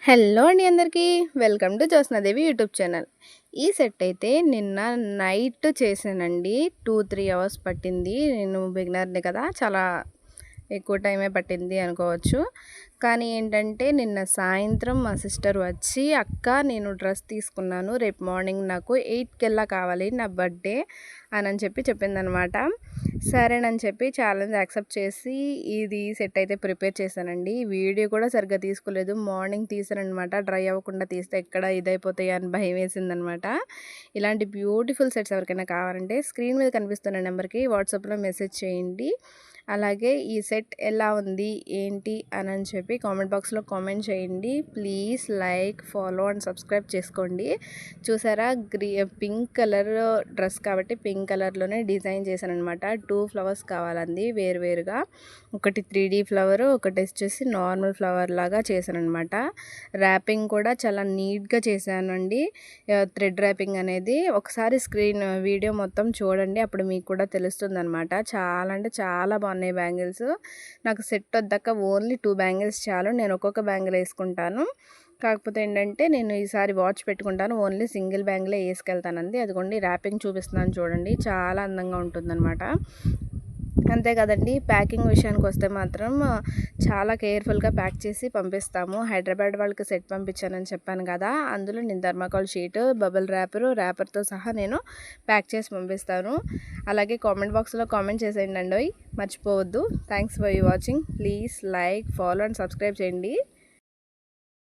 Hello అండి అందరికీ. Welcome to Jyotsnadevi YouTube channel. ఈ సెట్ అయితే నిన్న నైట్ చేశానండి. 2-3 అవర్స్ పట్టింది. నేను బిగినర్‌ని కదా! చాలా ఎక్కువ టైమే పట్టింది అనుకోవచ్చు. కానీ ఏంటంటే నిన్న సాయంత్రం మా సిస్టర్ వచ్చి, "అక్క నేను డ్రెస్ తీసుకున్నాను. రేపు మార్నింగ్ నాకు 8 కావాలి నా బర్త్‌డే" అని చెప్పి చెప్పిందనమాట. సరేనని చెప్పి ఛాలెంజ్ యాక్సెప్ట్ చేసి ఇది సెట్ అయితే ప్రిపేర్ చేశానండి. వీడియో కూడా సరిగ్గా తీసుకోలేదు. మార్నింగ్ తీసాననమాట. డ్రై అవ్వకుండా తీస్తే ఎక్కడ ఇదైపోతాయి అని భయం వేసిందనమాట. ఇలాంటి బ్యూటిఫుల్ సెట్స్ ఎవరికైనా కావాలంటే స్క్రీన్ మీద కనిపిస్తున్న నెంబర్కి వాట్సాప్లో మెసేజ్ చేయండి. అలాగే ఈ సెట్ ఎలా ఉంది ఏంటి అని చెప్పి కామెంట్ బాక్స్లో కామెంట్ చేయండి. Please like, follow and subscribe చేసుకోండి. చూసారా, పింక్ కలర్ డ్రెస్ కాబట్టి పింక్ కలర్లోనే డిజైన్ చేశాను అనమాట. 2 ఫ్లవర్స్ కావాలండి వేరువేరుగా. ఒకటి 3D ఫ్లవర్, ఒకటి వచ్చేసి నార్మల్ ఫ్లవర్ లాగా చేశాను అనమాట. ర్యాపింగ్ కూడా చాలా నీట్గా చేశానండి. థ్రెడ్ ర్యాపింగ్ అనేది ఒకసారి వీడియో మొత్తం చూడండి, అప్పుడు మీకు కూడా తెలుస్తుంది అనమాట. చాలా అంటే చాలా బాగున్నాయి బ్యాంగిల్స్. నాకు సెట్ వద్దాక ఓన్లీ 2 బ్యాంగిల్స్ చాలు. నేను ఒక్కొక్క బ్యాంగిల్ వేసుకుంటాను. కాకపోతే ఏంటంటే నేను ఈసారి వాచ్ పెట్టుకుంటాను. ఓన్లీ సింగిల్ బ్యాంగిలే వేసుకెళ్తానండి. అదిగోండి ర్యాపింగ్ చూపిస్తున్నాను చూడండి, చాలా అందంగా ఉంటుందన్నమాట. అంతే కదండి. ప్యాకింగ్ విషయానికి వస్తే మాత్రం చాలా కేర్ఫుల్గా ప్యాక్ చేసి పంపిస్తాము. హైదరాబాద్ వాళ్ళకి సెట్ పంపించానని చెప్పాను కదా, అందులో నేను థర్మాకోల్ షీట్, బబుల్ ర్యాపర్తో సహా నేను ప్యాక్ చేసి పంపిస్తాను. అలాగే కామెంట్ బాక్స్లో కామెంట్ చేసేయండి అండి, మర్చిపోవద్దు. Thanks for watching. Please like, follow and subscribe చేయండి.